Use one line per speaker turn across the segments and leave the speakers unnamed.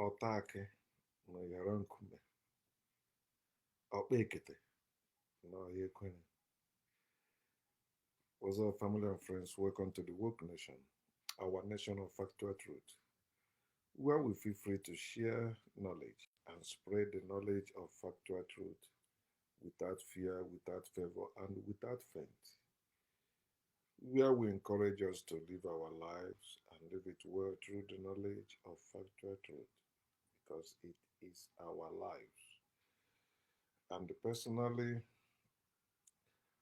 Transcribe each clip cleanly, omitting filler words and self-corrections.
ọtaakị na yara nkume ọkpa ekete na ọhịa ekwene. What's up, family and friends? Welcome to the Woke Nation, our nation of factual truth, where we feel free to share knowledge and spread the knowledge of factual truth without fear, without favor, and without faint. Where we encourage us to live our lives and live it well through the knowledge of factual truth because it is our lives. And personally,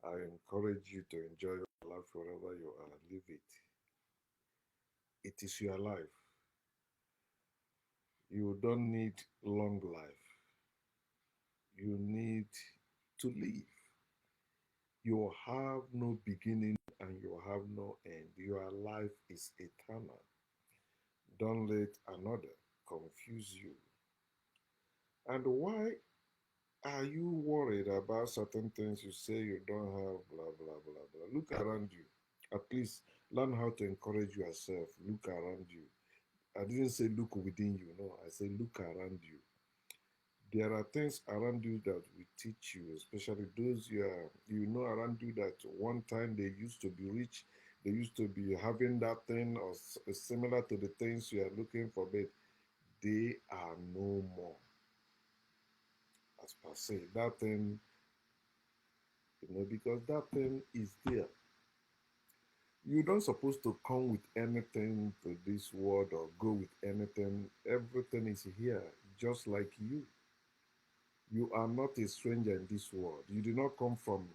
I encourage you to enjoy your life wherever you are. Live it. It is your life. You don't need long life. You need to live. You have no beginning and you have no end. Your life is eternal. Don't let another confuse you. And why are you worried about certain things you say you don't have, blah, blah, blah, blah? Look around you. At least learn how to encourage yourself. Look around you. I didn't say look within you. No, I say look around you. There are things around you that will teach you, especially those you know around you that one time they used to be rich, they used to be having that thing or similar to the things you are looking for, but they are no more. As per se, that thing, because that thing is there. You don't supposed to come with anything to this world or go with anything. Everything is here, just like you. You are not a stranger in this world. You did not come from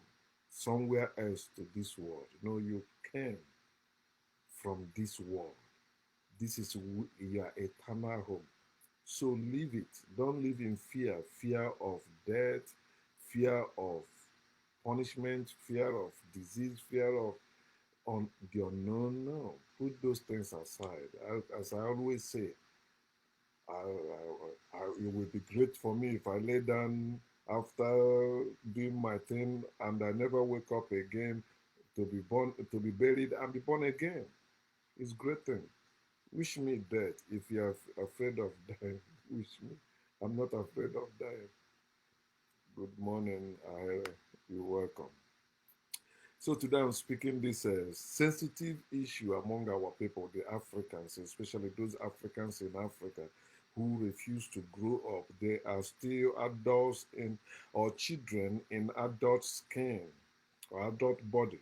somewhere else to this world. No, you came from this world. This is your eternal home. So live it. Don't live in fear. Fear of death, fear of punishment, fear of disease, fear of on the unknown. No, put those things aside. As I always say, it would be great for me if I lay down after doing my thing and I never wake up again to be born, to be buried and be born again. It's a great thing. Wish me death if you're afraid of dying. Wish me. I'm not afraid of dying. Good morning. You're welcome. So today I'm speaking this sensitive issue among our people, the Africans, especially those Africans in Africa who refuse to grow up. They are still adults in or children in adult skin or adult body.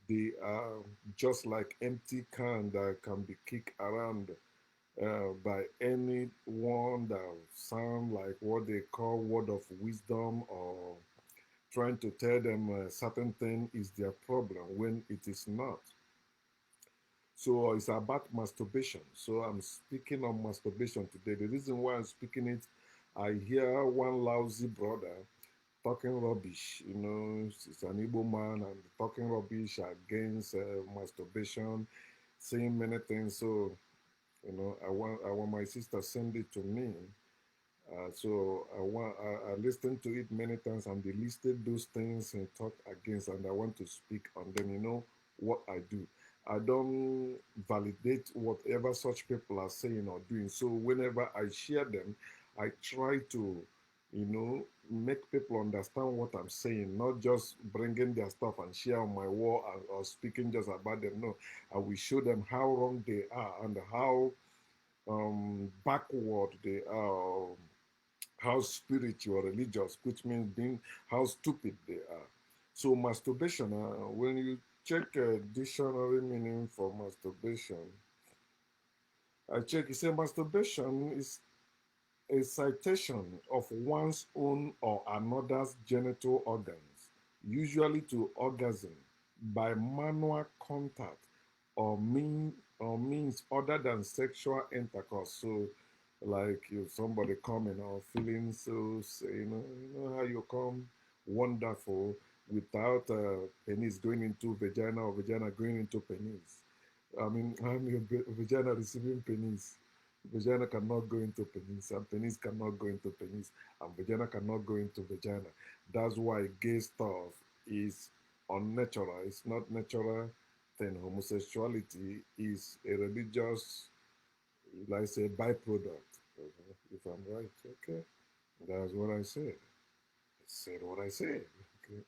They are just like empty can that can be kicked around by anyone that sound like what they call word of wisdom or trying to tell them a certain thing is their problem when it is not. So it's about masturbation. So I'm speaking on masturbation today. The reason why I'm speaking it, I hear one lousy brother talking rubbish. It's an Igbo man and talking rubbish against masturbation, saying many things. So I want my sister send it to me. So I listened to it many times and they listed those things and talked against, and I want to speak on them. You know what I do? I don't validate whatever such people are saying or doing. So whenever I share them, I try to, make people understand what I'm saying, not just bringing their stuff and share on my wall or speaking just about them. No, I will show them how wrong they are and how backward they are, how spiritual, religious, which means being how stupid they are. So masturbation, when you check a dictionary meaning for masturbation, I check, it says masturbation is a citation of one's own or another's genital organs, usually to orgasm, by manual contact or means other than sexual intercourse. So, like if somebody coming or feeling so, say, how you come wonderful without penis going into vagina or vagina going into penis. I mean, I'm your vagina receiving penis. Vagina cannot go into penis, and penis cannot go into penis, and vagina cannot go into vagina. That's why gay stuff is unnatural. It's not natural. Then homosexuality is a religious, like I say, byproduct. If I'm right, okay. That's what I said. I said what I said. Okay.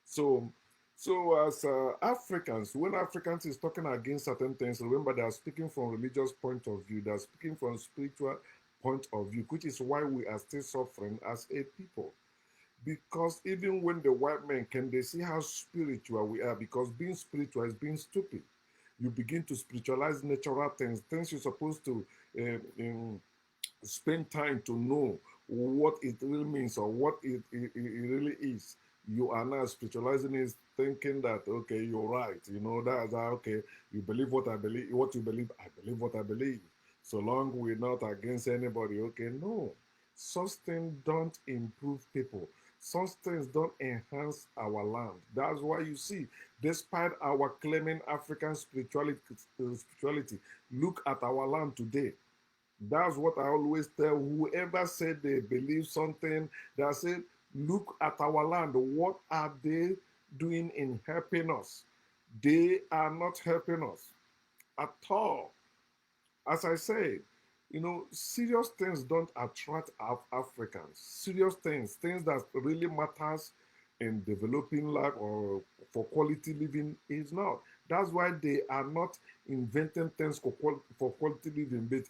So, so as Africans, when Africans is talking against certain things, remember they are speaking from religious point of view. They are speaking from spiritual point of view, which is why we are still suffering as a people. Because even when the white men can, they see how spiritual we are. Because being spiritual is being stupid. You begin to spiritualize natural things, things you're supposed to spend time to know what it really means or what it really is. You are now spiritualizing it, thinking that okay, you're right. You know that's okay. You believe what I believe, what you believe. I believe what I believe. So long we're not against anybody. Okay, no, such things don't improve people. Such things don't enhance our land. That's why you see, despite our claiming African spirituality, look at our land today. That's what I always tell whoever said they believe something. That said, look at our land. What are they doing in helping us? They are not helping us at all. As I said, you know, serious things don't attract Africans. Serious things, things that really matters in developing life or for quality living is not. That's why they are not inventing things for quality living. But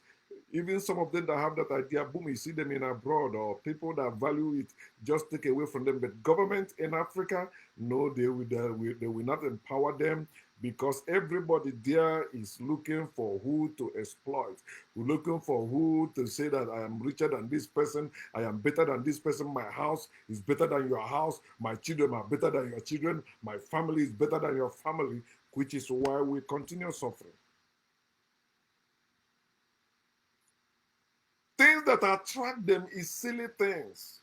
even some of them that have that idea, boom, you see them in abroad or people that value it, just take away from them. But government in Africa, no, they will not empower them because everybody there is looking for who to exploit. We're looking for who to say that I am richer than this person, I am better than this person, my house is better than your house, my children are better than your children, my family is better than your family, which is why we continue suffering. Things that attract them is silly things.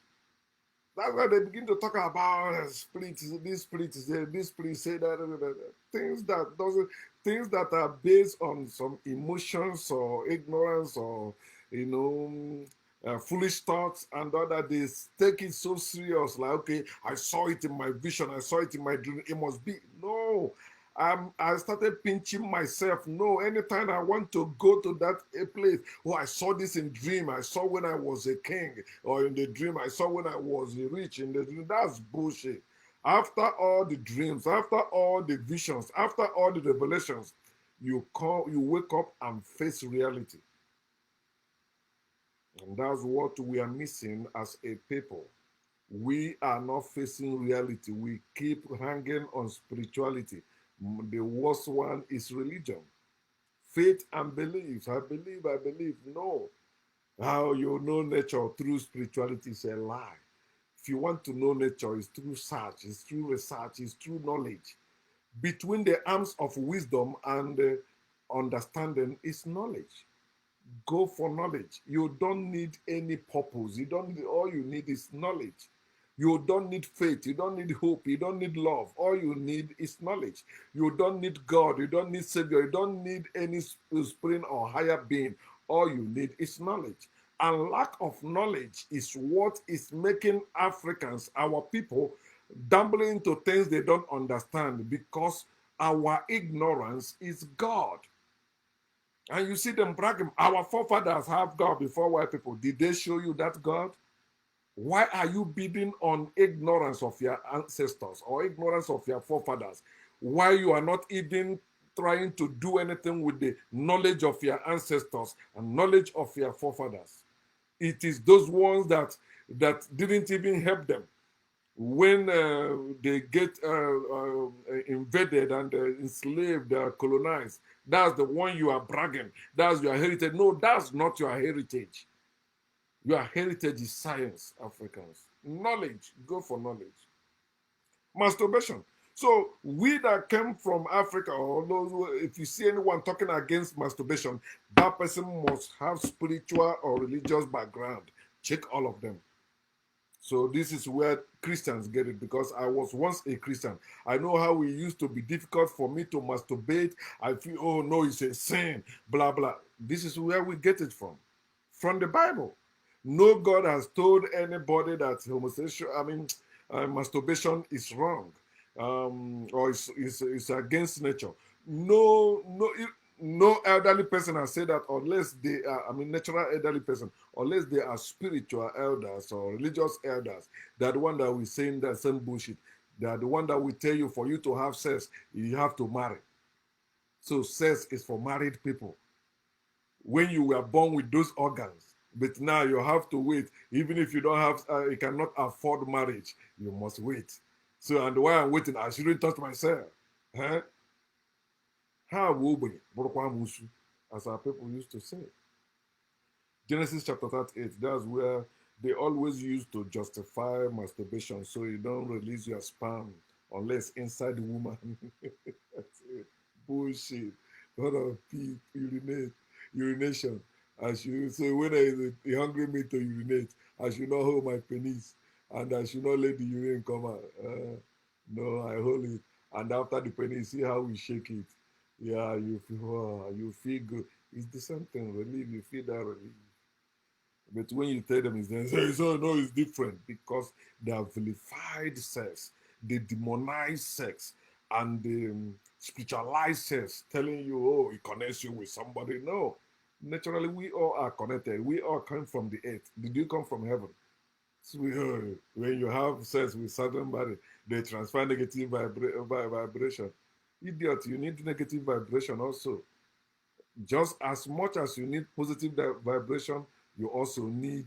That's why they begin to talk about split. This split is there. This split say that. Things that doesn't. Things that are based on some emotions or ignorance or you know foolish thoughts and all that. They take it so serious. Like okay, I saw it in my vision. I saw it in my dream. It must be no. I started pinching myself. No, anytime I want to go to that place, oh, I saw this in dream. I saw when I was a king, or in the dream, I saw when I was rich in the dream. That's bullshit. After all the dreams, after all the visions, after all the revelations, you wake up and face reality. And that's what we are missing as a people. We are not facing reality. We keep hanging on spirituality. The worst one is religion. Faith and beliefs. I believe, I believe. No. How you know nature through spirituality is a lie. If you want to know nature, it's through search, it's through research, it's through knowledge. Between the arms of wisdom and understanding is knowledge. Go for knowledge. You don't need any purpose. You don't need, all you need is knowledge. You don't need faith. You don't need hope. You don't need love. All you need is knowledge. You don't need God. You don't need Savior. You don't need any spring or higher being. All you need is knowledge. And lack of knowledge is what is making Africans, our people, dumbling into things they don't understand because our ignorance is God. And you see them bragging, our forefathers have God before white people. Did they show you that God? Why are you bidding on ignorance of your ancestors or ignorance of your forefathers? Why you are not even trying to do anything with the knowledge of your ancestors and knowledge of your forefathers? It is those ones that didn't even help them when they get invaded and enslaved, colonized. That's the one you are bragging. That's your heritage. No, that's not your heritage. Your heritage is science, Africans. Knowledge. Go for knowledge. Masturbation. So we that came from Africa, or those if you see anyone talking against masturbation, that person must have spiritual or religious background. Check all of them. So this is where Christians get it because I was once a Christian. I know how it used to be difficult for me to masturbate. I feel, oh no, it's a sin, blah, blah. This is where we get it from the Bible. No God has told anybody that masturbation is wrong or it's against nature. No, no, No elderly person has said that unless they are, I mean, natural elderly person, unless they are spiritual elders or religious elders, they're the one that will saying that same bullshit. They are the one that will tell you for you to have sex, you have to marry. So sex is for married people. When you were born with those organs, but now you have to wait. Even if you don't have, you cannot afford marriage, you must wait. So, and while I'm waiting, I shouldn't touch myself. Huh? How will as our people used to say. Genesis chapter 38, that's where they always used to justify masturbation so you don't release your sperm unless inside the woman. That's it. Bullshit. What of pee, urination. I should so when there is a hungry me to urinate, I should not hold my penis and I should not let the urine come out. No, I hold it. And after the penis, see how we shake it. Yeah, you feel good. It's the same thing, relief. You feel that relief. But when you tell them it's they say, so no, it's different because they have vilified sex, they demonize sex, and they spiritualize sex, telling you, oh, it connects you with somebody. No. Naturally, we all are connected. We all come from the earth. Did you come from heaven? So when you have sex with somebody, they transfer negative vibration. Idiot, you need negative vibration also. Just as much as you need positive vibration, you also need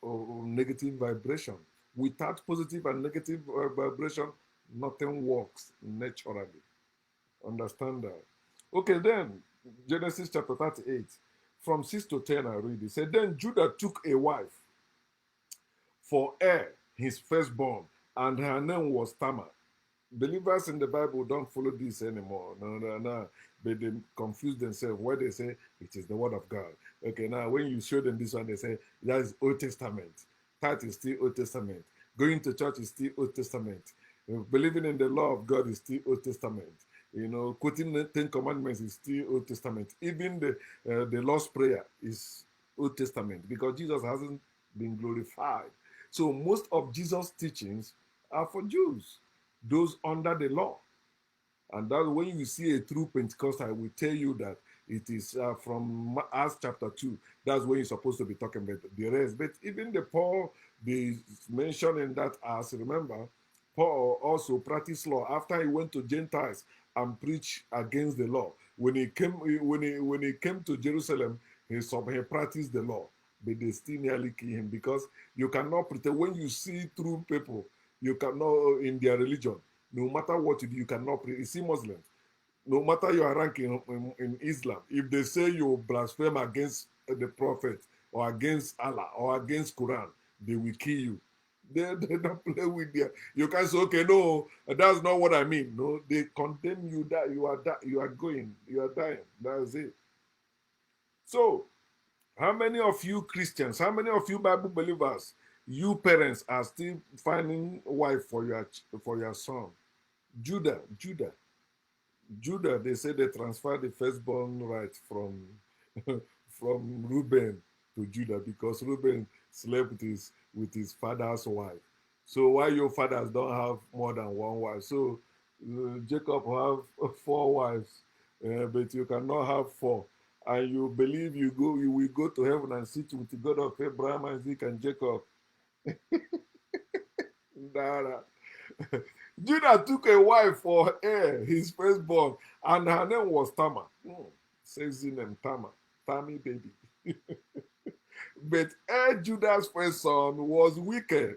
negative vibration. Without positive and negative vibration, nothing works naturally. Understand that? Okay, then Genesis chapter 38, from 6 to 10, I read it. Said, then Judah took a wife for his firstborn, and her name was Tamar. Believers in the Bible don't follow this anymore. No. But they confuse themselves where they say it is the word of God. Okay, now when you show them this one, they say that is Old Testament. That is still Old Testament. Going to church is still Old Testament. Believing in the law of God is still Old Testament. Quoting the Ten Commandments is still Old Testament. Even the Lord's Prayer is Old Testament because Jesus hasn't been glorified. So most of Jesus' teachings are for Jews, those under the law. And that when you see a true Pentecostal, I will tell you that it is from Acts chapter 2. That's when you're supposed to be talking about the rest. But even the Paul, they mentioned in that Acts, remember, Paul also practiced law after he went to Gentiles and preached against the law. When he came to Jerusalem, he practiced the law, but they still nearly killed him because you cannot pretend when you see true people, you cannot in their religion. No matter what you do, you cannot pray. You see Muslims, no matter your rank in Islam, if they say you blaspheme against the Prophet or against Allah or against Quran, they will kill you. They don't play with you. You can say, okay, no, that's not what I mean. No, they condemn you that you are you are dying. That's it. So, how many of you Christians, how many of you Bible believers, you parents are still finding wife for your son? Judah, they say they transferred the firstborn right from from Reuben to Judah because Reuben slept with his father's wife. So why your fathers don't have more than one wife? So Jacob have four wives, but you cannot have four. And you believe you will go to heaven and sit with the God of Abraham, Isaac, and Jacob. Nah. Judah took a wife for his firstborn, and her name was Tamar. Sexy name Tamar. Tammy baby. But Judah's first son was wicked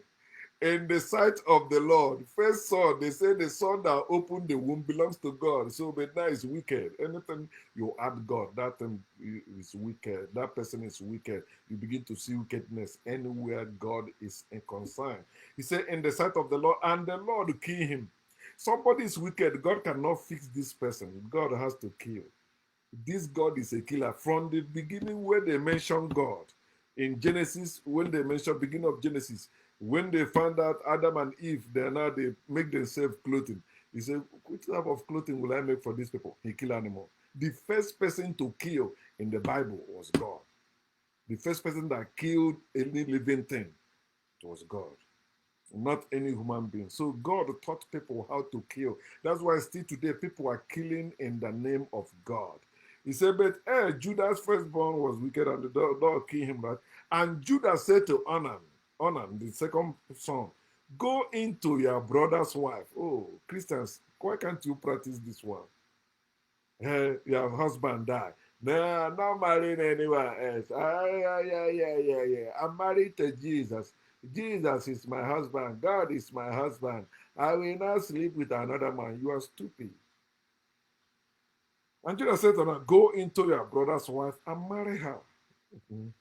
in the sight of the Lord. First son, they say the son that opened the womb belongs to God. So, but now is wicked. Anything you add God, that thing is wicked. That person is wicked. You begin to see wickedness anywhere God is concerned. He said, in the sight of the Lord, and the Lord kill him. Somebody is wicked. God cannot fix this person. God has to kill. This God is a killer. From the beginning, where they mention God, in Genesis, when they mention beginning of Genesis, when they found out Adam and Eve, they make themselves clothing. He said, which type of clothing will I make for these people? He killed animal. The first person to kill in the Bible was God. The first person that killed any living thing was God, not any human being. So God taught people how to kill. That's why still today people are killing in the name of God. He said, but Judah's firstborn was wicked and the Lord killed him, right? And Judah said to Onan, the second son, go into your brother's wife. Oh, Christians, why can't you practice this one? Your husband died. No, I'm not marrying anyone else. Yeah. I'm married to Jesus. Jesus is my husband. God is my husband. I will not sleep with another man. You are stupid. And Judah said to her, go into your brother's wife and marry her. Mhm.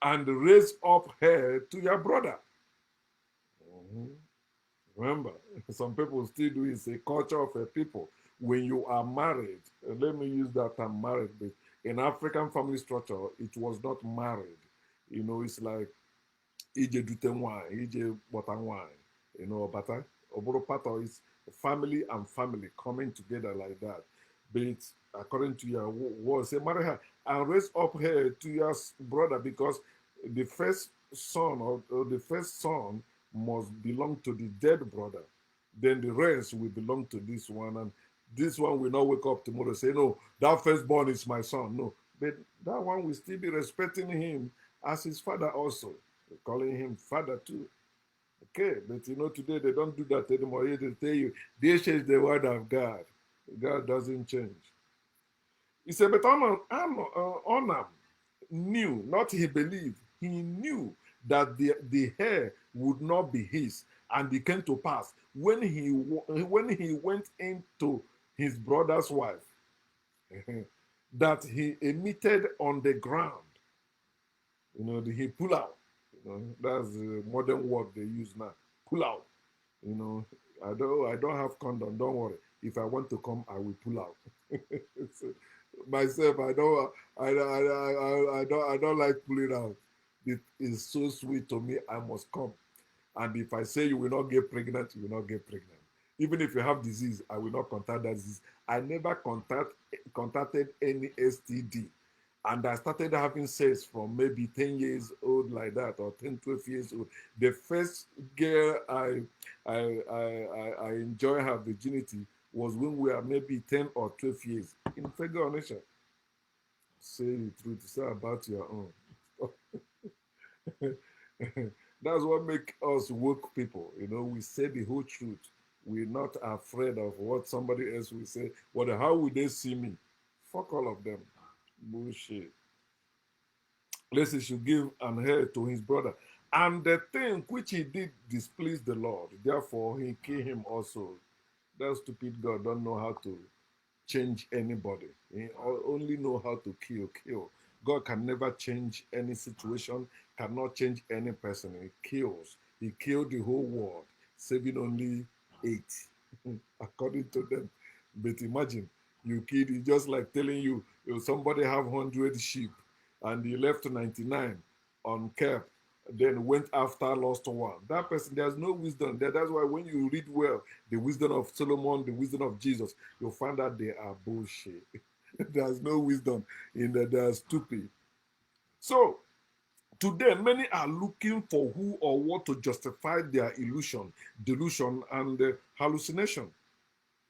And raise up her to your brother. Mhm. Remember, some people still do it's a culture of a people. When you are married, let me use that term married, but in African family structure, it was not married. It's like ije dute wine, ije butter wine, butter. Oboro pato is family and family coming together like that. But according to your word, say marry her and raise up her to your brother because the first son or the first son must belong to the dead brother. Then the rest will belong to this one, and this one will not wake up tomorrow and say, no, that firstborn is my son. No, but that one will still be respecting him as his father also, calling him father too. Okay, but today they don't do that anymore. They tell you, they change the word of God. God doesn't change. He said, but Onam knew, not he believed, he knew that the hair would not be his. And it came to pass when he went into his brother's wife that he emitted on the ground. He pull out. That's the modern word they use now. Pull out. You know, I don't have condom. Don't worry. If I want to come, I will pull out. So, myself, I don't like pulling out. It is so sweet to me. I must come. And if I say you will not get pregnant, you will not get pregnant. Even if you have disease, I will not contact that disease. I never contacted any STD. And I started having sex from maybe 10 years old like that, or 10, 12 years old. The first girl I enjoy her virginity was when we were maybe 10 or 12 years. In Fego Nation, say the truth, say about your own. That's what make us woke people. We say the whole truth. We're not afraid of what somebody else will say. What? How will they see me? Fuck all of them. Bullshit. Lest he should give an heir to his brother. And the thing which he did displeased the Lord. Therefore, he killed him also. That stupid God don't know how to change anybody. He only know how to kill. God can never change any situation, cannot change any person. He kills. He killed the whole world, saving only 8, according to them. But imagine, you killed, it's just like telling you, if somebody have 100 sheep and he left 99 unkept, then went after lost one. That person, there's no wisdom there. That's why when you read well, the wisdom of Solomon, the wisdom of Jesus, you'll find that they are bullshit. There's no wisdom in that. They're stupid. So today, many are looking for who or what to justify their illusion, delusion, and hallucination.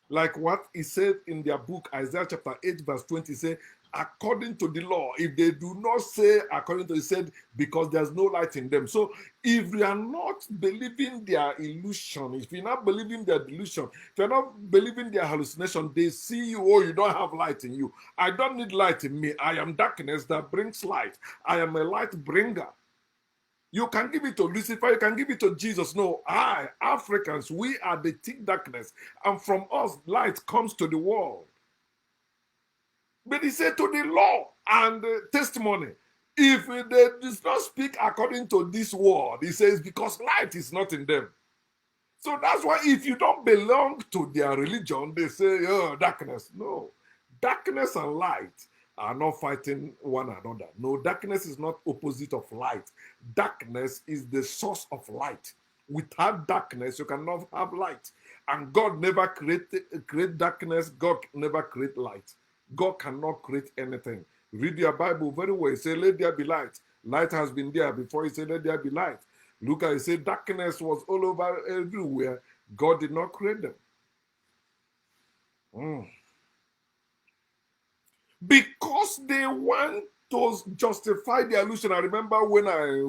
Like what he said in their book, Isaiah chapter 8, verse 20, say, according to the law, if they do not say according to, he said, because there's no light in them. So if you are not believing their illusion, if you're not believing their delusion, if you're not believing their hallucination, they see you, oh, you don't have light in you. I don't need light in me. I am darkness that brings light. I am a light bringer. You can give it to Lucifer, you can give it to Jesus. No, Africans, we are the thick darkness. And from us, light comes to the world. But he said to the law and testimony, if they do not speak according to this word, he says, because light is not in them. So that's why if you don't belong to their religion, they say, oh, darkness. No, darkness and light are not fighting one another. No, darkness is not opposite of light. Darkness is the source of light. Without darkness, you cannot have light. And God never create darkness. God never create light. God cannot create anything. Read your Bible very well. He said, let there be light. Light has been there before he said, let there be light. Look at it, say darkness was all over everywhere. God did not create them. because they want to justify the illusion. I remember when I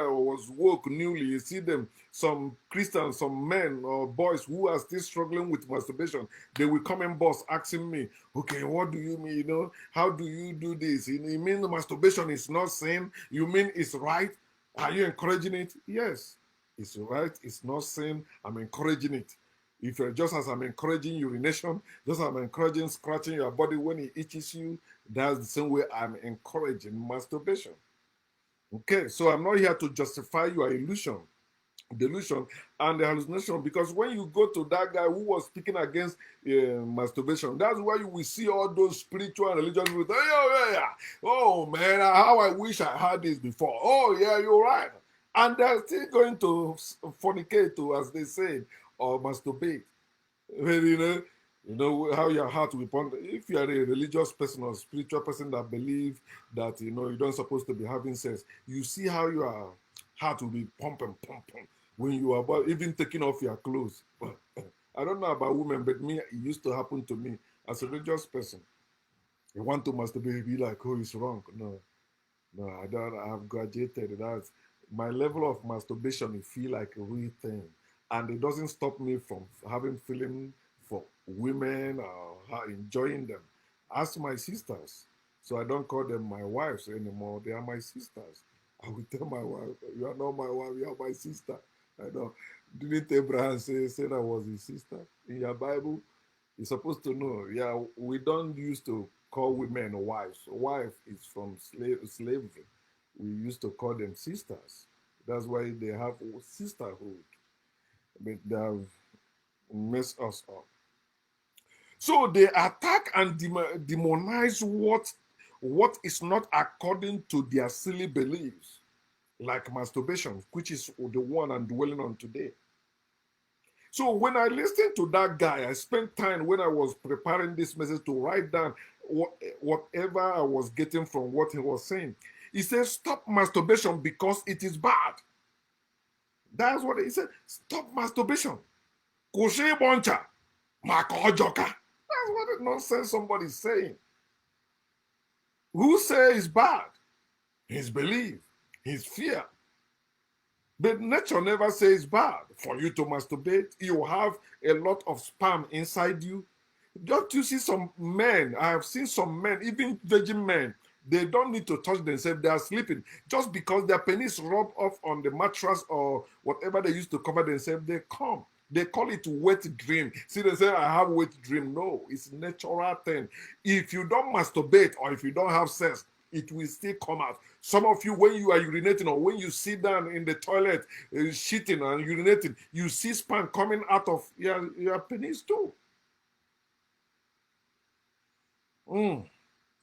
was woke newly, you see them, some Christians, some men or boys who are still struggling with masturbation. They will come and boss asking me, okay, what do you mean? You know, how do you do this? You mean masturbation is not sin? You mean it's right? Are you encouraging it? Yes, it's right. It's not sin. I'm encouraging it. If you're just as I'm encouraging urination, just as I'm encouraging scratching your body when it itches you, that's the same way I'm encouraging masturbation. Okay, so I'm not here to justify your delusion, and the hallucination, because when you go to that guy who was speaking against masturbation, that's why you will see all those spiritual and religious people. Oh, yeah. Oh man, how I wish I had this before. Oh yeah, you're right. And they're still going to fornicate, to, as they say, or masturbate. Well, you know how your heart will ponder. If you are a religious person or spiritual person that believe that you don't supposed to be having sex, you see how your heart will be pumping when you are about even taking off your clothes. I don't know about women, but me, it used to happen to me as a religious person. You want to masturbate, be like, oh, it's wrong. No, no, I don't. I've graduated. That's my level of masturbation. It feel like a real thing, and it doesn't stop me from having feeling for women or enjoying them. Ask my sisters. So I don't call them my wives anymore. They are my sisters. I will tell my wife, "You are not my wife. You are my sister." I know. Didn't Abraham say Sarah was his sister in your Bible? You're supposed to know. Yeah, we don't used to call women wives. Wife is from slavery. We used to call them sisters. That's why they have sisterhood. But they have messed us up. So they attack and demonize what is not according to their silly beliefs, like masturbation, which is the one I'm dwelling on today. So when I listened to that guy, I spent time when I was preparing this message to write down whatever I was getting from what he was saying. He said, stop masturbation because it is bad. That's what he said. Stop masturbation. Kushe boncha. Makojoka. That's what the nonsense somebody's saying. Who say it's bad? His belief, his fear. But nature never says bad. For you to masturbate, you have a lot of sperm inside you. Don't you see some men? I have seen some men, even virgin men, they don't need to touch themselves. They are sleeping. Just because their penis rub off on the mattress or whatever they use to cover themselves, they come. They call it wet dream. See, they say, I have wet dream. No, it's natural thing. If you don't masturbate or if you don't have sex, it will still come out. Some of you, when you are urinating or when you sit down in the toilet, shitting and urinating, you see sperm coming out of your penis too. Mm.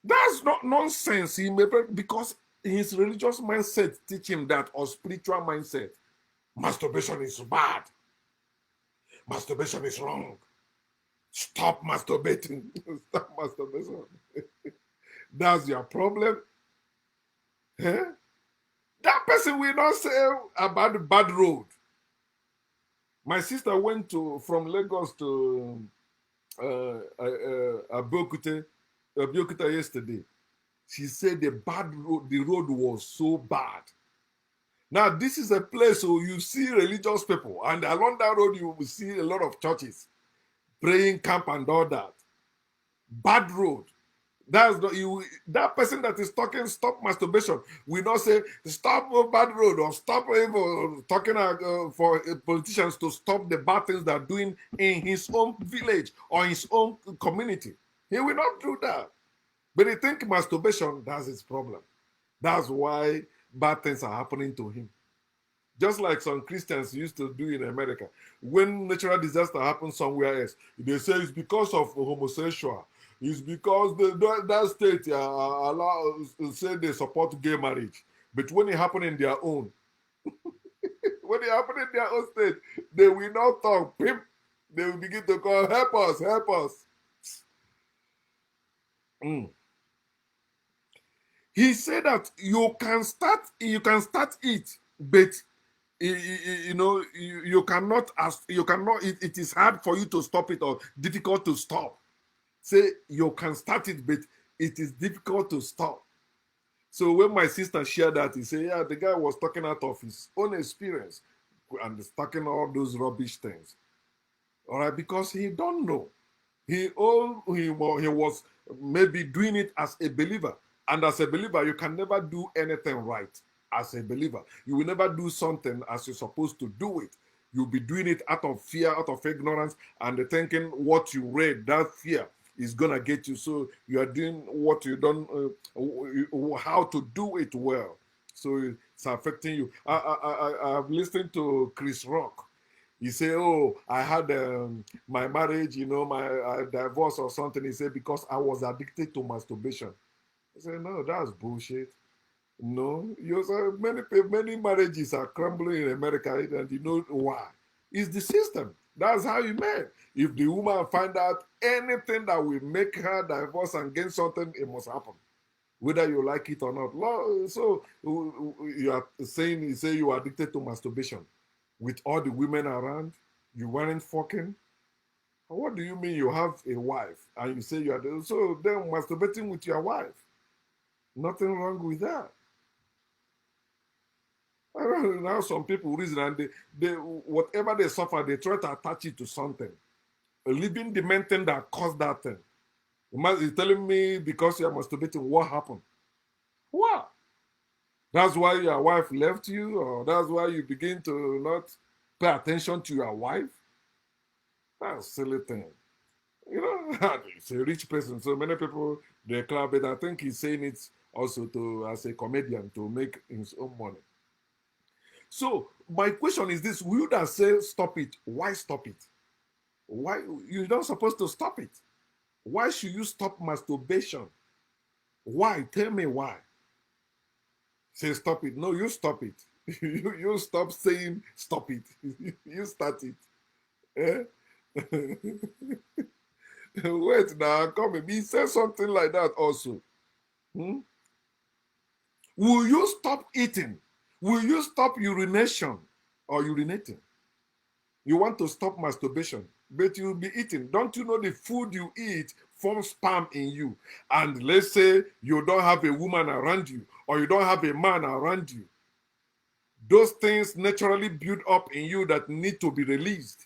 That's not nonsense. Because his religious mindset teach him that, or spiritual mindset, masturbation is bad. Masturbation is wrong. Stop masturbating. Stop masturbation. That's your problem. Huh? That person will not say about the bad road. My sister went from Lagos to Abeokuta yesterday. She said the road was so bad. Now, this is a place where you see religious people, and along that road, you will see a lot of churches, praying camp and all that. Bad road. That's not you. That person that is talking stop masturbation will not say stop a bad road or stop talking for politicians to stop the bad things they're doing in his own village or his own community. He will not do that. But he think masturbation, that's his problem. That's why bad things are happening to him. Just like some Christians used to do in America. When natural disaster happens somewhere else, they say it's because of homosexual. It's because that state say they support gay marriage. But when it happen in their own, when it happen in their own state, they will not talk. Pimp. They will begin to call, help us, help us. Mm. He said that you can start it, but you cannot it is hard for you to stop it or difficult to stop. Say you can start it, but it is difficult to stop. So when my sister shared that, he said, yeah, the guy was talking out of his own experience and is talking all those rubbish things. All right, because he don't know. He was maybe doing it as a believer. And as a believer, you can never do anything right as a believer. You will never do something as you're supposed to do it. You'll be doing it out of fear, out of ignorance, and thinking what you read, that fear is gonna get you. So you are doing what you don't, how to do it well. So it's affecting you. I've listened to Chris Rock. He say, "Oh, I had my marriage, my divorce or something." He said because I was addicted to masturbation. I said, "No, that's bullshit. No, you say many marriages are crumbling in America, and you know why? It's the system. That's how you met. If the woman find out anything that will make her divorce and gain something, it must happen, whether you like it or not. So you are saying, you say you are addicted to masturbation with all the women around, you weren't fucking. What do you mean you have a wife and you say you are so then masturbating with your wife? Nothing wrong with that. I don't know how some people reason and they whatever they suffer, they try to attach it to something. Leaving the main thing that caused that thing. The man is telling me because you are masturbating, what happened? What? That's why your wife left you, or that's why you begin to not pay attention to your wife? That's a silly thing. You know, he's a rich person, so many people they clap it. I think he's saying it also to as a comedian to make his own money. So my question is this: will you that say stop it? Why stop it? Why you're not supposed to stop it? Why should you stop masturbation? Why? Tell me why. Say stop it. No, you stop it. you stop saying stop it. You start it. Eh? Wait now, come and be say something like that also. Hmm? Will you stop eating? Will you stop urination or urinating? You want to stop masturbation, but you'll be eating. Don't you know the food you eat forms sperm in you? And let's say you don't have a woman around you or you don't have a man around you. Those things naturally build up in you that need to be released.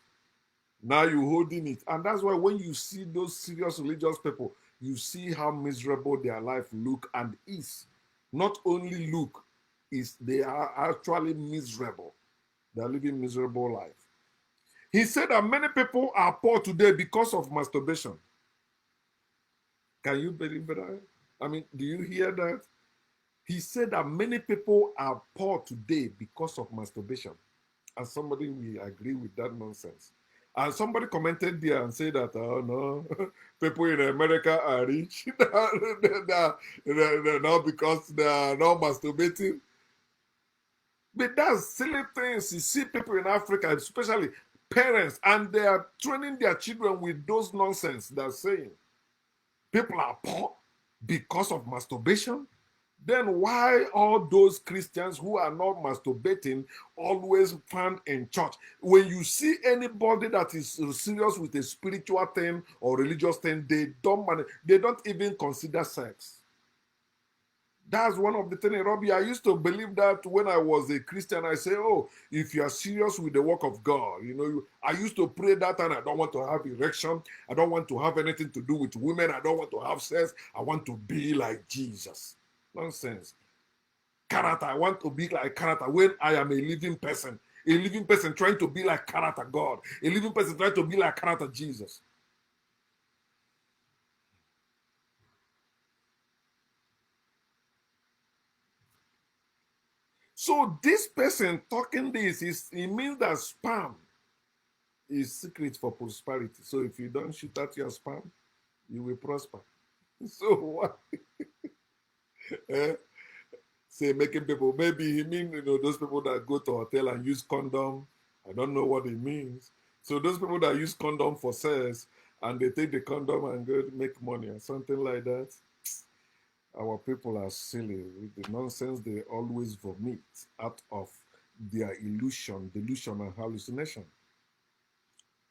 Now you're holding it. And that's why when you see those serious religious people, you see how miserable their life look and is. Not only look, is they are actually miserable. They're living miserable life. He said that many people are poor today because of masturbation. Can you believe that? I mean, do you hear that? He said that many people are poor today because of masturbation. And somebody will agree with that nonsense. And somebody commented there and said that, oh no, people in America are rich. They're not because they are not masturbating. But that's silly things. You see people in Africa, especially parents, and they are training their children with those nonsense they're saying. People are poor because of masturbation. Then why all those Christians who are not masturbating always found in church? When you see anybody that is serious with a spiritual thing or religious thing, they don't even consider sex. That's one of the things, Robbie. I used to believe that when I was a Christian. I say, oh, if you are serious with the work of God, I used to pray that, and I don't want to have erection. I don't want to have anything to do with women. I don't want to have sex. I want to be like Jesus. Nonsense. Character. I want to be like character when I am a living person. A living person trying to be like character God. A living person trying to be like character Jesus. So this person talking this it means that spam is secret for prosperity. So if you don't shoot at your spam, you will prosper. So what? eh? Say making people, maybe he mean those people that go to hotel and use condom. I don't know what it means. So those people that use condom for sex and they take the condom and go make money or something like that. Our people are silly with the nonsense they always vomit out of their illusion, delusion, and hallucination.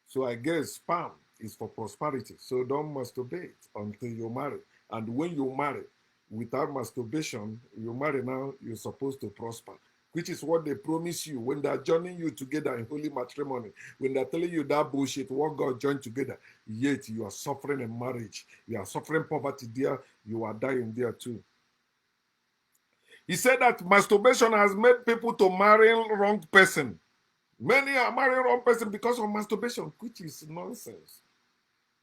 So I guess spam is for prosperity. So don't masturbate until you're married. And when you marry without masturbation, you marry now, you're supposed to prosper, which is what they promise you when they're joining you together in holy matrimony. When they're telling you that bullshit, what God joined together, yet you are suffering in marriage. You are suffering poverty there, you are dying there too. He said that masturbation has made people to marry wrong person. Many are marrying wrong person because of masturbation, which is nonsense.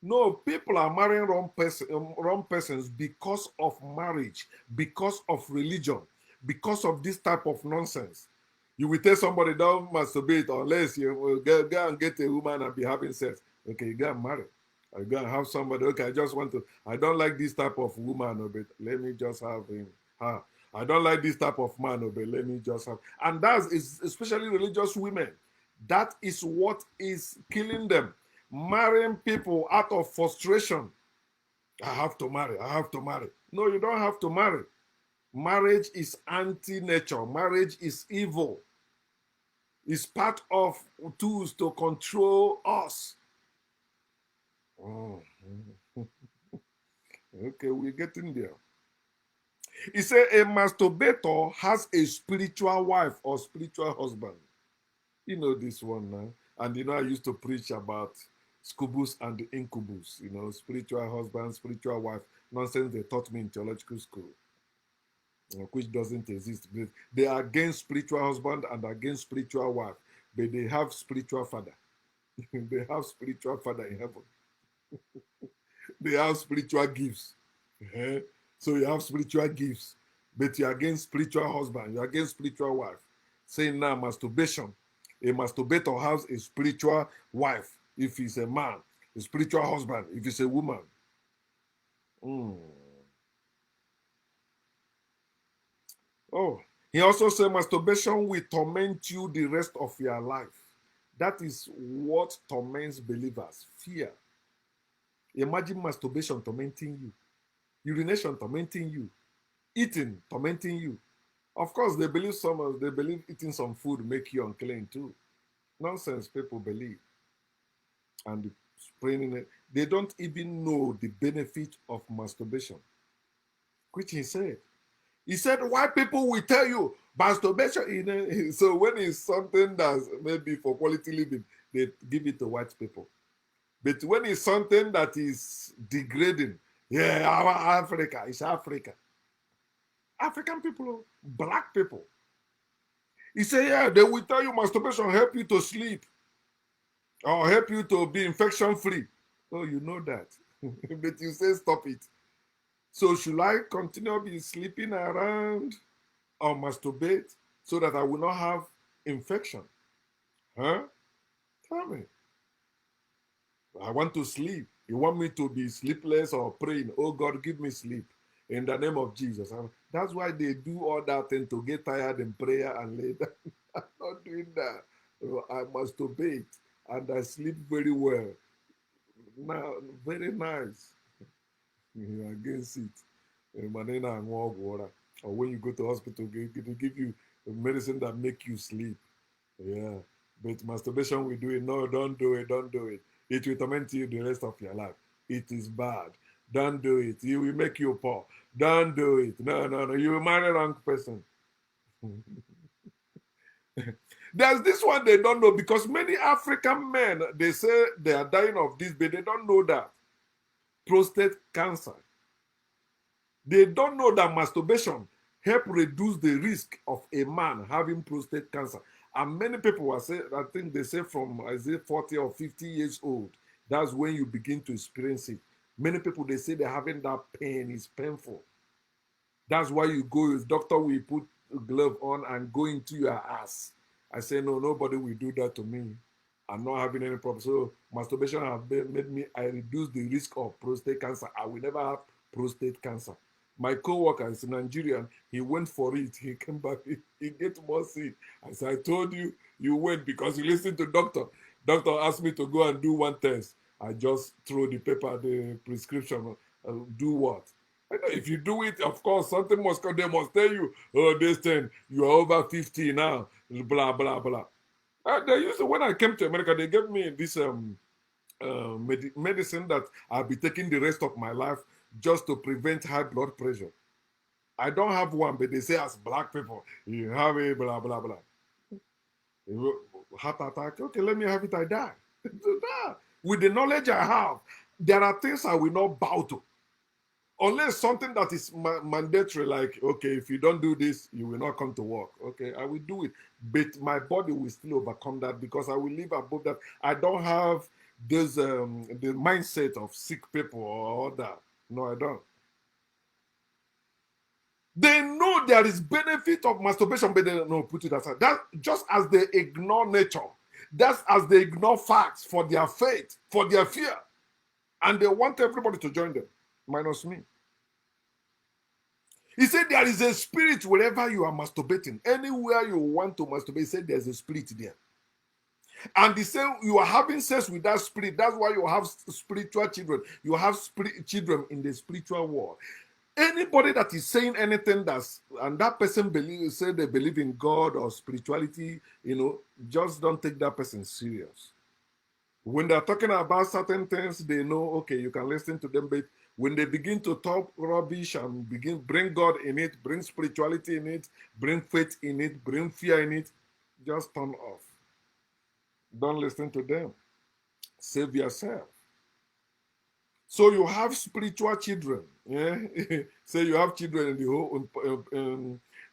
No, people are marrying wrong persons because of marriage, because of religion, because of this type of nonsense. You will tell somebody don't masturbate unless you will go and get a woman and be having sex. Okay, you go and marry. I go and have somebody. Okay, I just want to. I don't like this type of woman, but let me just have him. Her. I don't like this type of man, but let me just have. And that's is especially religious women. That is what is killing them. Marrying people out of frustration. I have to marry. I have to marry. No, you don't have to marry. Marriage is anti-nature. Marriage is evil. It's part of tools to control us. Oh. Okay, we're getting there. He said a masturbator has a spiritual wife or spiritual husband. You know this one now. And I used to preach about scubus and incubus, spiritual husband, spiritual wife. Nonsense they taught me in theological school, which doesn't exist. They are against spiritual husband and against spiritual wife, but they have spiritual father. They have spiritual father in heaven. They have spiritual gifts. So you have spiritual gifts, but you're against spiritual husband, you're against spiritual wife. Saying now masturbation. A masturbator has a spiritual wife if he's a man, a spiritual husband if he's a woman. Mm. Oh, he also said masturbation will torment you the rest of your life. That is what torments believers. Fear. Imagine masturbation tormenting you, urination tormenting you, eating tormenting you. Of course, they believe eating some food make you unclean too. Nonsense people believe. And spraying it. They don't even know the benefit of masturbation, which he said. He said, why people will tell you masturbation, so when it's something that's maybe for quality living, they give it to white people. But when it's something that is degrading, yeah, our Africa, it's Africa. African people, black people. He said, yeah, they will tell you masturbation help you to sleep or help you to be infection free. Oh, you know that. But you say stop it. So should I continue be sleeping around or masturbate so that I will not have infection? Huh? Tell me. I want to sleep. You want me to be sleepless or praying? Oh God, give me sleep in the name of Jesus. And that's why they do all that thing to get tired in prayer and lay down. I'm not doing that. I masturbate and I sleep very well. Now, very nice. You're against it. Or when you go to hospital, they give you medicine that make you sleep. Yeah. But masturbation will do it. No, don't do it. Don't do it. It will torment you the rest of your life. It is bad. Don't do it. It will make you poor. Don't do it. No, no, no. You will marry the wrong person. There's this one they don't know because many African men, they say they are dying of this, but they don't know that. Prostate cancer. They don't know that masturbation help reduce the risk of a man having prostate cancer. And many people are saying, I think they say from 40 or 50 years old, that's when you begin to experience it. Many people they say they're having that pain, it's painful. That's why you go, your doctor will put a glove on and go into your ass. I say, no, nobody will do that to me. I'm not having any problem. So masturbation has made me, I reduce the risk of prostate cancer. I will never have prostate cancer. My co-worker is Nigerian. He went for it. He came back. He get more sick. I said, I told you, you went because you listened to doctor. Doctor asked me to go and do one test. I just throw the paper, the prescription. Do what? If you do it, of course, something must come. They must tell you, oh, this thing, you are over 50 now. Blah, blah, blah. They used to, when I came to America, they gave me this medicine that I'll be taking the rest of my life. just to prevent high blood pressure. I don't have one, but they say as black people, you have a blah, blah, blah. Heart attack, okay, let me have it, I die. With the knowledge I have, there are things I will not bow to. Unless something that is mandatory, like, okay, if you don't do this, you will not come to work. Okay, I will do it. But my body will still overcome that because I will live above that. I don't have this the mindset of sick people or all that. No, I don't. They know there is benefit of masturbation, but they don't know, put it aside. That just as they ignore nature, that's as they ignore facts for their faith, for their fear. And they want everybody to join them, minus me. He said there is a spirit wherever you are masturbating. Anywhere you want to masturbate, he said there's a spirit there. And he said you are having sex with that spirit. That's why you have spiritual children. You have children in the spiritual world. Anybody that is saying anything that's, and that person say they believe in God or spirituality, just don't take that person serious. When they're talking about certain things, they know, okay, you can listen to them, but when they begin to talk rubbish and bring God in it, bring spirituality in it, bring faith in it, bring fear in it, just turn off. Don't listen to them. Save yourself. So you have spiritual children. Yeah? Say you have children in the whole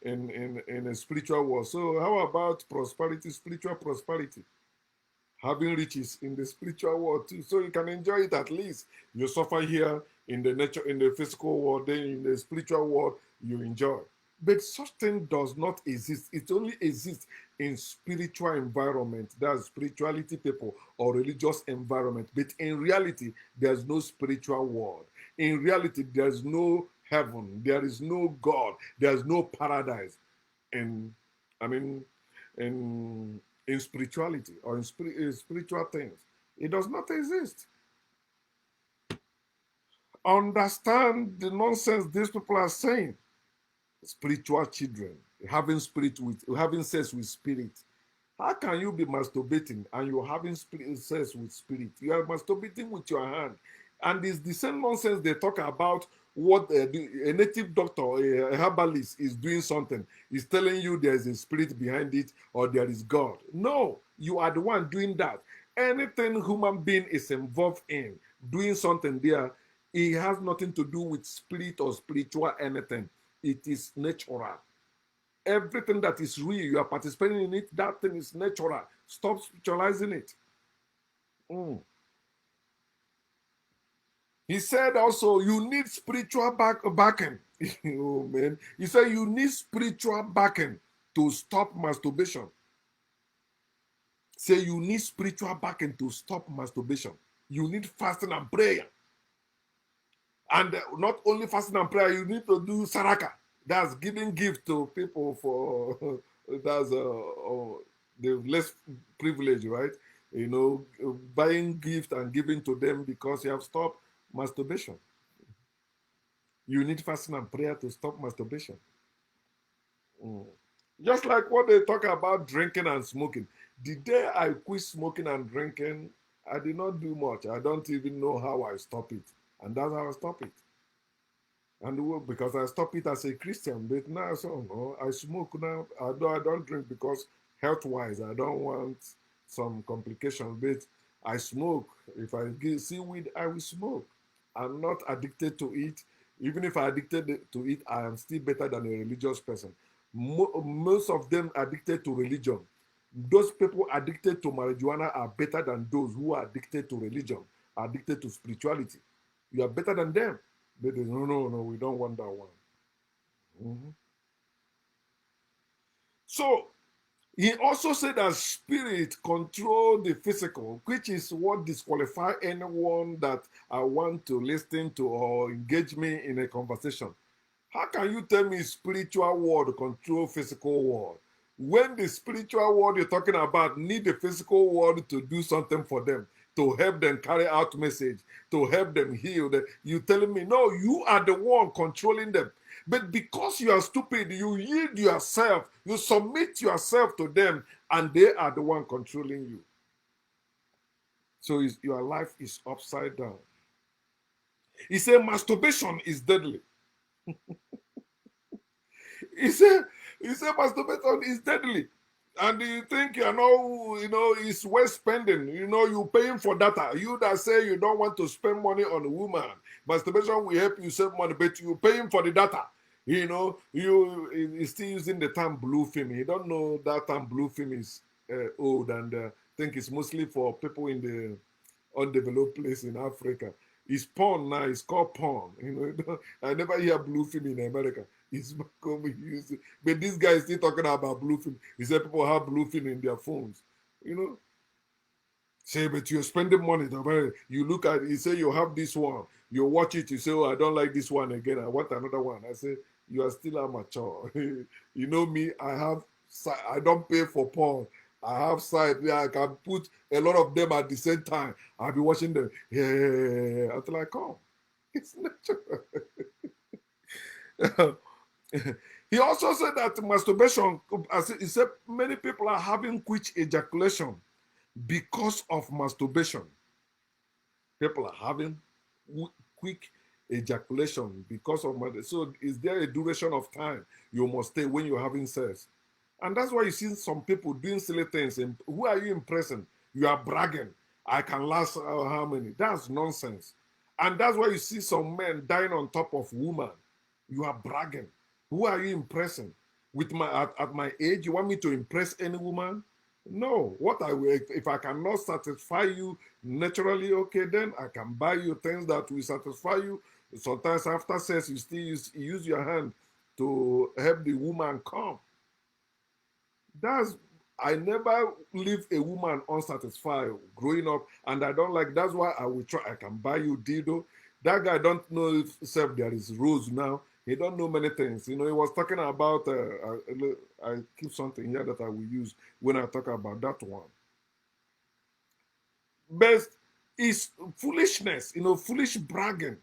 in a spiritual world. So how about prosperity, spiritual prosperity? Having riches in the spiritual world too, so you can enjoy it. At least you suffer here in the physical world, then in the spiritual world you enjoy. But such thing does not exist. It only exists in spiritual environment, that's spirituality people or religious environment. But in reality, there's no spiritual world. In reality, there's no heaven, there is no God, there's no paradise. And I mean, in spirituality or in spiritual things. It does not exist. Understand the nonsense these people are saying. Spiritual children having sex with spirit. How can you be masturbating and you're having sex with spirit? You are masturbating with your hand. And it's the same nonsense they talk about what a native doctor, a herbalist is doing something. He's telling you there's a spirit behind it or there is God. No, you are the one doing that. Anything human being is involved in, doing something there, it has nothing to do with spirit or spiritual anything. It is natural. Everything that is real, you are participating in it, that thing is natural. Stop spiritualizing it. He said also, you need spiritual backing. Oh, man. He said you need spiritual backing to stop masturbation. Say you need spiritual backing to stop masturbation. You need fasting and prayer. And not only fasting and prayer, you need to do saraka. That's giving gift to people for that's the less privileged, right? Buying gift and giving to them because you have stopped masturbation. You need fasting and prayer to stop masturbation. Just like what they talk about drinking and smoking. The day I quit smoking and drinking, I did not do much. I don't even know how I stop it. And that's how I stop it. And because I stopped it as a Christian, but now so no, I smoke now. I don't drink because health-wise, I don't want some complications. But I smoke. If I see weed, I will smoke. I'm not addicted to it. Even if I'm addicted to it, I am still better than a religious person. Most of them addicted to religion. Those people addicted to marijuana are better than those who are addicted to religion, addicted to spirituality. You are better than them. But no, we don't want that one. So he also said that spirit control the physical, which is what disqualify anyone that I want to listen to or engage me in a conversation. How can you tell me spiritual world control physical world? When the spiritual world you're talking about need the physical world to do something for them, to help them carry out message, to help them heal. You telling me, no, you are the one controlling them. But because you are stupid, you yield yourself, you submit yourself to them, and they are the one controlling you. So your life is upside down. He said masturbation is deadly. He said, he said masturbation is deadly. And you think you know, it's worth spending. You paying for data. You that say you don't want to spend money on a woman, masturbation will help you save money, but you paying for the data. You still using the term blue film. You don't know that term blue film is old, and think it's mostly for people in the undeveloped place in Africa. It's porn now. It's called porn. I never hear blue film in America. It's back home we use it. But this guy is still talking about blue film. He said people have blue film in their phones. You know, say, but you're spending money. You look at it, you say you have this one. You watch it, you say, oh, I don't like this one again. I want another one. I say, you are still amateur. You know me, I don't pay for porn. I have site where I can put a lot of them at the same time. I'll be watching them. Yeah, until I come. It's natural. He also said that masturbation, as he said, many people are having quick ejaculation because of masturbation. People are having quick ejaculation because of masturbation. So, is there a duration of time you must stay when you're having sex? And that's why you see some people doing silly things. And who are you impressing? You are bragging. I can last how many? That's nonsense. And that's why you see some men dying on top of women. You are bragging. Who are you impressing? With at my age, you want me to impress any woman? No. What I will, if I cannot satisfy you naturally, okay, then I can buy you things that will satisfy you. Sometimes after sex, you still use your hand to help the woman come. That's I never leave a woman unsatisfied growing up, and I don't like. That's why I will try. I can buy you dildo. That guy don't know if self there is rules now. He don't know many things. He was talking about. I keep something here that I will use when I talk about that one. Best is foolishness. Foolish bragging.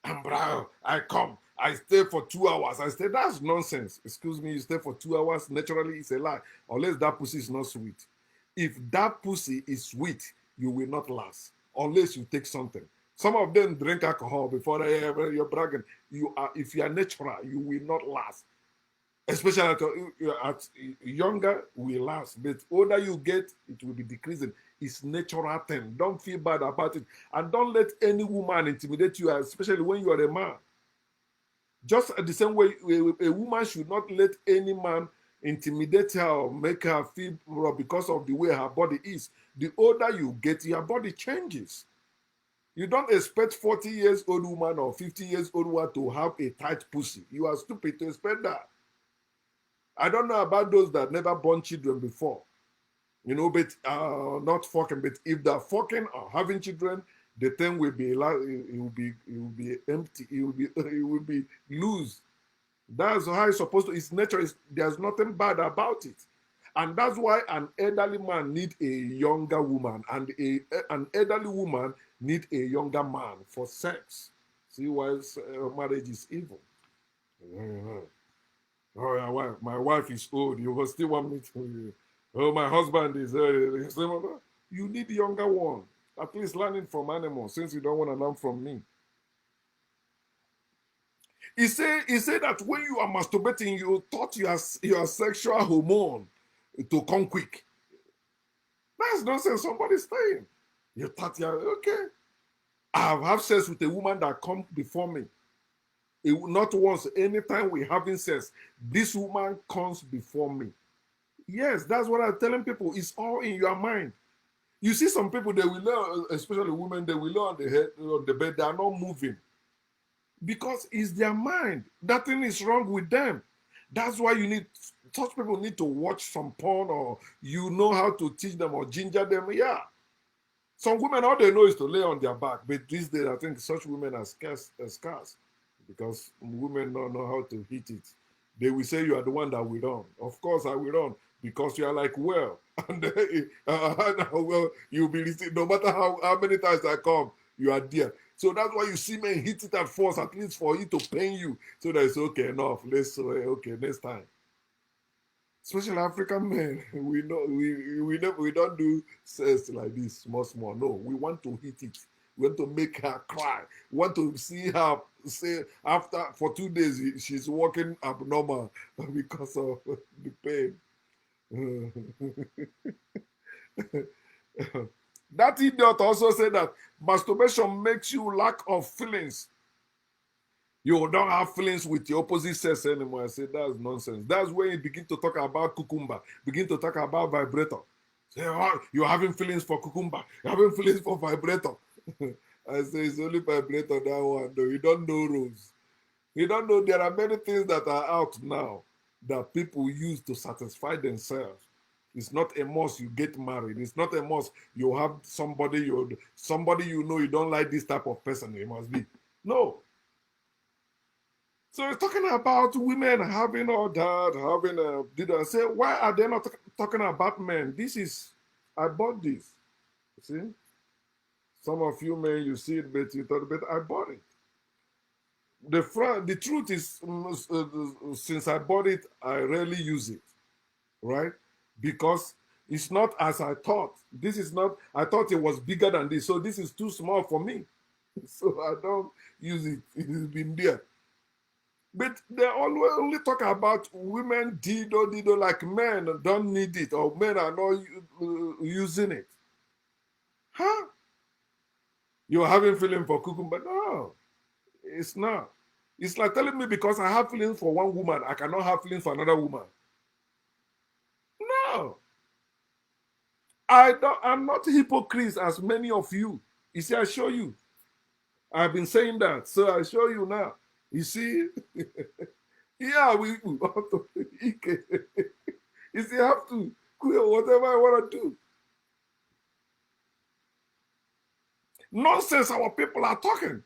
And bro, I come. I stay for 2 hours. I stay. That's nonsense. Excuse me. You stay for 2 hours. Naturally, it's a lie. Unless that pussy is not sweet. If that pussy is sweet, you will not last. Unless you take something. Some of them drink alcohol before you're bragging. If you are natural, you will not last. Especially at younger, will last. But older you get, it will be decreasing. It's natural thing. Don't feel bad about it. And don't let any woman intimidate you, especially when you are a man. Just the same way a woman should not let any man intimidate her or make her feel raw because of the way her body is. The older you get, your body changes. You don't expect 40 years old woman or 50 years old woman to have a tight pussy. You are stupid to expect that. I don't know about those that never born children before. But not fucking. But if they're fucking or having children, the thing will be it will be empty. It will be loose. That's how it's supposed to. It's nature. There's nothing bad about it, and that's why an elderly man need a younger woman, and an elderly woman need a younger man for sex. See why marriage is evil. Oh, yeah, my wife is old. You will still want me to. Oh, my husband is. You need a younger one. At least learning from animals, since you don't want to learn from me. He said that when you are masturbating, you thought your sexual hormone to come quick. That's nonsense. Somebody's saying. You thought you're okay. I've had sex with a woman that come before me. Not once, anytime we're having sex, this woman comes before me. Yes, that's what I'm telling people. It's all in your mind. You see some people, they will lay, especially women, they will lay on the bed, they are not moving. Because it's their mind. Nothing is wrong with them. That's why such people need to watch some porn, or how to teach them or ginger them. Yeah. Some women, all they know is to lay on their back. But these days, I think such women are scarce because women don't know how to hit it. They will say you are the one that will run. Of course, I will run because you are like, well, and well, you'll be listening. No matter how many times I come, you are there. So that's why you see men hit it at force, at least for it to pain you. So that it's okay, enough. Let's okay, next time. Especially African men, we know we don't do sex like this, small. No, we want to hit it. You want to make her cry. You want to see her say after for 2 days she's walking abnormal because of the pain. That idiot also said that masturbation makes you lack of feelings. You don't have feelings with your opposite sex anymore. I said that's nonsense. That's when you begin to talk about cucumber, begin to talk about vibrator. Say, oh, you're having feelings for cucumber, you're having feelings for vibrator. I say it's only vibrator that one. No, you don't know rules. You don't know there are many things that are out now that people use to satisfy themselves. It's not a must you get married. It's not a must you have somebody you know you don't like this type of person. It must be. No. So it's talking about women having all that, having a did I say why are they not talking about men? This is I bought this. See? Some of you men you see it, but you thought, but I bought it. The truth is, since I bought it, I rarely use it, right? Because it's not as I thought. This is not, I thought it was bigger than this. So this is too small for me. So I don't use it. It's been there. But they always only talk about women dido, like men don't need it or men are not using it. Huh? You're having feeling for cucumber? No, it's not. It's like telling me because I have feelings for one woman, I cannot have feelings for another woman. No. I'm not hypocrite as many of you. You see, I show you. I've been saying that, so I show you now. You see? Yeah, we have to. You see, I have to quit whatever I want to do. Nonsense our people are talking.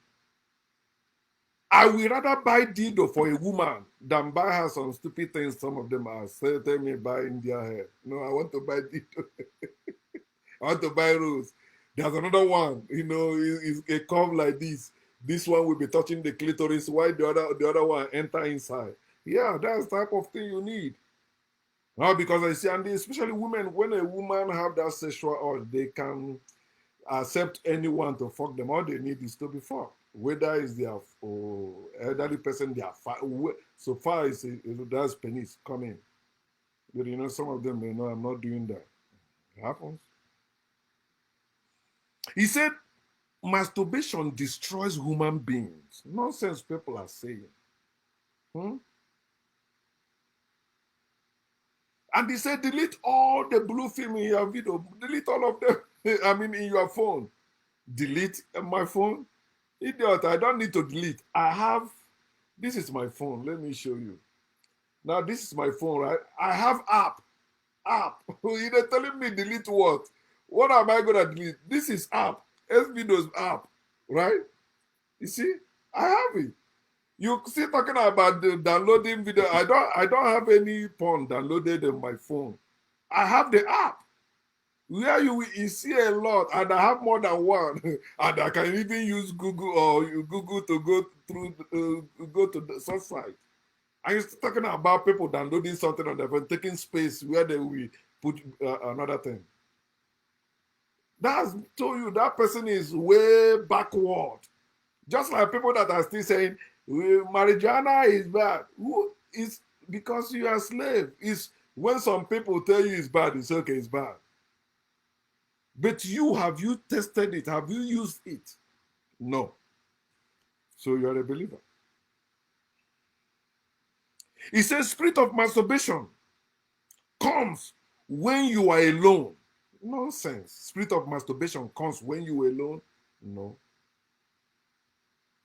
I will rather buy dildo for a woman than buy her some stupid things. Some of them are tell me buy India hair. No, I want to buy dildo. I want to buy rose. There's another one, it's a curve like this. This one will be touching the clitoris, while the other one enter inside. Yeah, that's the type of thing you need. Now, because I see, and especially women, when a woman have that sexual urge, they can accept anyone to fuck them. All they need is to be fucked. Whether it's their elderly person, so far as that's penis coming. But some of them, I'm not doing that. It happens. He said, masturbation destroys human beings. Nonsense people are saying. Hmm? And he said, delete all the blue film in your video. Delete all of them. I mean, in your phone. Delete my phone? Idiot, I don't need to delete. This is my phone. Let me show you. Now, this is my phone, right? I have app. You're telling me delete what? What am I going to delete? This is app. SVideo's app, right? You see? I have it. You see talking about the downloading video. I don't have any porn downloaded on my phone. I have the app. Where you see a lot, and I have more than one, and I can even use Google or Google to go through, go to the site. And you're talking about people downloading something on their phone, taking space where they will put another thing. That's told you that person is way backward. Just like people that are still saying marijuana is bad. It's because you are a slave. It's when some people tell you it's bad, it's okay, it's bad. But have you tested it? Have you used it? No. So you are a believer. It says spirit of masturbation comes when you are alone. Nonsense. Spirit of masturbation comes when you are alone. No.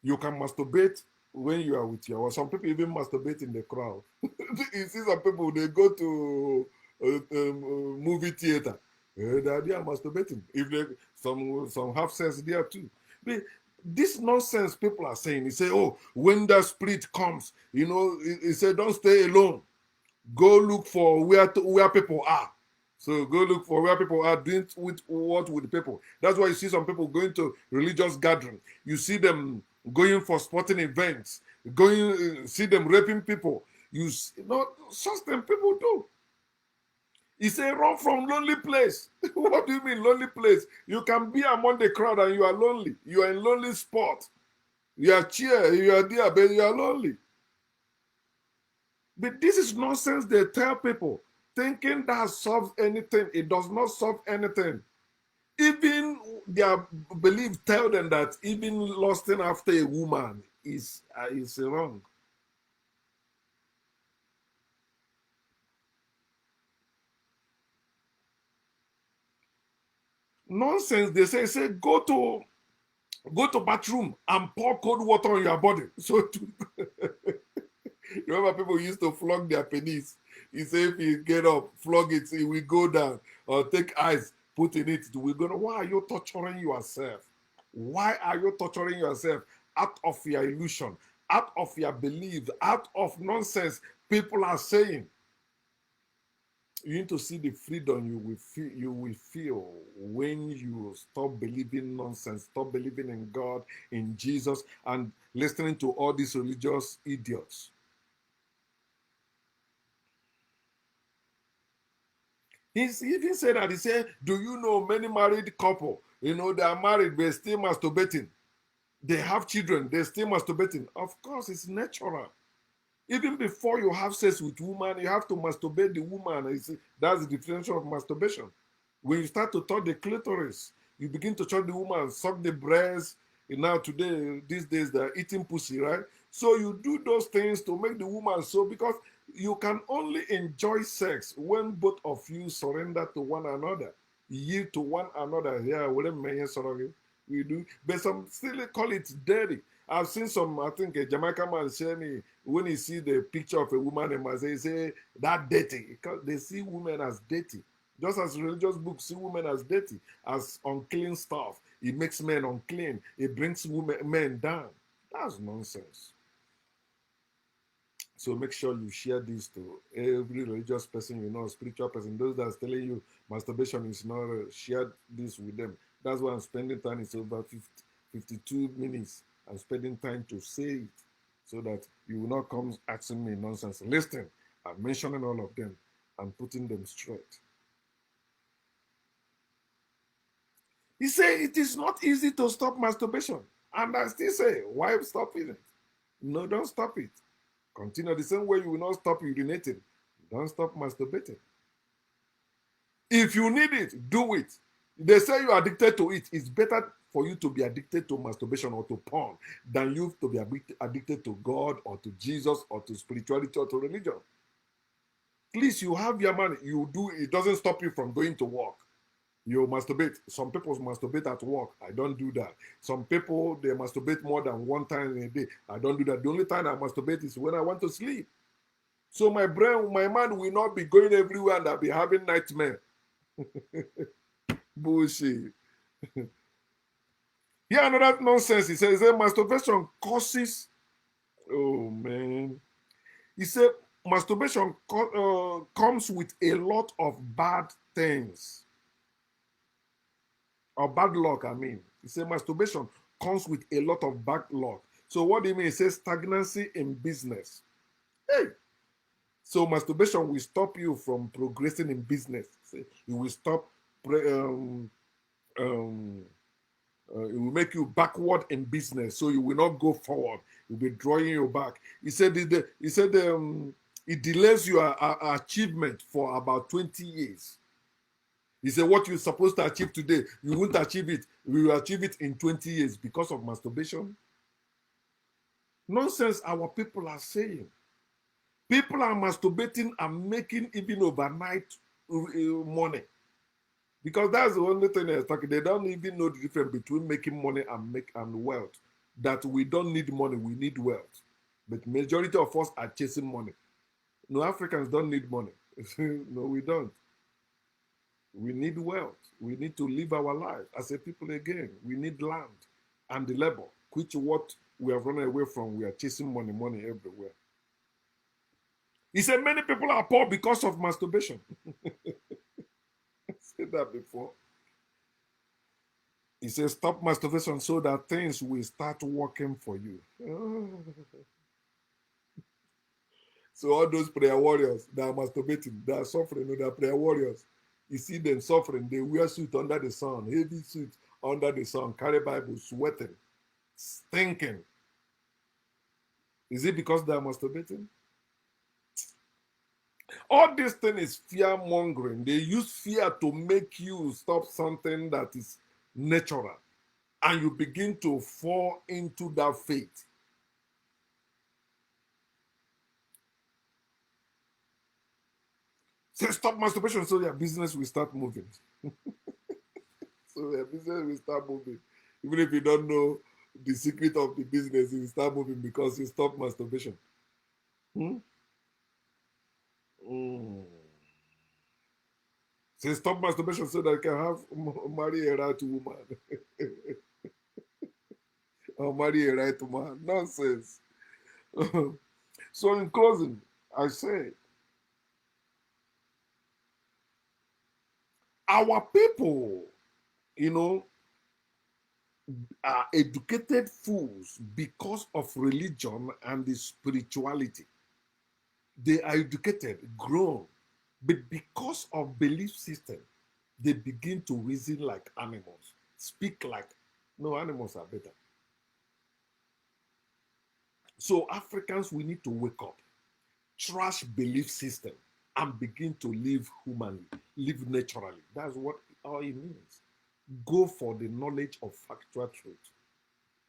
You can masturbate when you are with your. Some people even masturbate in the crowd. You see some people, they go to a movie theater. They are masturbating. If they some have sex there too. This nonsense people are saying, he say, oh, when the spirit comes, he said, don't stay alone. Go look for where people are. So go look for where people are doing with people. That's why you see some people going to religious gathering. You see them going for sporting events. See them raping people. Such thing people do. He said, run from lonely place. What do you mean lonely place? You can be among the crowd and you are lonely. You are in lonely spot. You are cheer, you are there, but you are lonely. But this is nonsense they tell people, thinking that solves anything. It does not solve anything. Even their belief tell them that even lusting after a woman is wrong. Nonsense. They say go to bathroom and pour cold water on your body. So remember people used to flog their penis. He say if you get up, flog it, it will go down. Or take ice, put in it. We go. Why are you torturing yourself? Why are you torturing yourself out of your illusion, out of your belief, out of nonsense people are saying? You need to see the freedom you will feel when you stop believing nonsense, stop believing in God, in Jesus, and listening to all these religious idiots. He even said that, he said, do you know many married couple, they are married, but still masturbating. They have children, they're still masturbating. Of course, it's natural. Even before you have sex with woman, you have to masturbate the woman. That's the definition of masturbation. When you start to touch the clitoris, you begin to touch the woman, suck the breast. And now today, these days, they're eating pussy, right? So you do those things to make the woman so, because you can only enjoy sex when both of you surrender to one another, yield to one another. Yeah, we do. But some still call it dirty. I've seen some, I think a Jamaican man share me, when he see the picture of a woman, and say that dirty. Because they see women as dirty. Just as religious books see women as dirty, as unclean stuff. It makes men unclean. It brings men down. That's nonsense. So make sure you share this to every religious person spiritual person. Those that's telling you masturbation is not, share this with them. That's why I'm spending time. It's over 52 minutes. I'm spending time to say it so that you will not come asking me nonsense. Listen, I'm mentioning all of them and putting them straight. He said it is not easy to stop masturbation. And I still say, why stop it? No, don't stop it. Continue the same way you will not stop urinating. Don't stop masturbating. If you need it, do it. They say you are addicted to it. It's better for you to be addicted to masturbation or to porn than you to be addicted to God or to Jesus or to spirituality or to religion. Please, you have your money. You do. It doesn't stop you from going to work. You masturbate. Some people masturbate at work. I don't do that. Some people, they masturbate more than one time in a day. I don't do that. The only time I masturbate is when I want to sleep. So my brain, my mind will not be going everywhere and I'll be having nightmare. Bullshit. Yeah, another nonsense. He says masturbation causes. Oh man. He said masturbation comes with a lot of bad things. Or bad luck, I mean. He said masturbation comes with a lot of bad luck. So what do you mean? He says stagnancy in business. Hey. So masturbation will stop you from progressing in business. It will stop um, it will make you backward in business, so you will not go forward. You'll be drawing you back. He said it delays your achievement for about 20 years. He said what you're supposed to achieve today, you won't achieve it. You will achieve it in 20 years because of masturbation. Nonsense our people are saying. People are masturbating and making even overnight money. Because that's the only thing they're talking. They don't even know the difference between making money and wealth. That we don't need money, we need wealth. But majority of us are chasing money. No, Africans don't need money. No, we don't. We need wealth. We need to live our life as a people again. We need land and the labor, which what we have run away from. We are chasing money, money everywhere. He said many people are poor because of masturbation. I said that before. He says, stop masturbation so that things will start working for you. So all those prayer warriors that are masturbating, they are suffering, they are prayer warriors. You see them suffering. They wear suit under the sun, heavy suit under the sun, carry Bible, sweating, stinking. Is it because they are masturbating? All this thing is fear mongering. They use fear to make you stop something that is natural. And you begin to fall into that faith. Say, stop masturbation so your business will start moving. So your business will start moving. Even if you don't know the secret of the business, it will start moving because you stop masturbation. Hmm? Mm. Say, stop masturbation so that you can have marry a right woman or marry a right man. Nonsense. So in closing, I say, our people, you know, are educated fools because of religion and the spirituality. They are educated, grown, but because of belief system, they begin to reason like animals, speak like no animals are better. So Africans, we need to wake up, trash belief system, and begin to live humanly, live naturally. That's what all it means. Go for the knowledge of factual truth.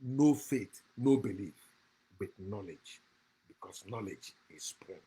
No faith, no belief, but knowledge, because knowledge is strength.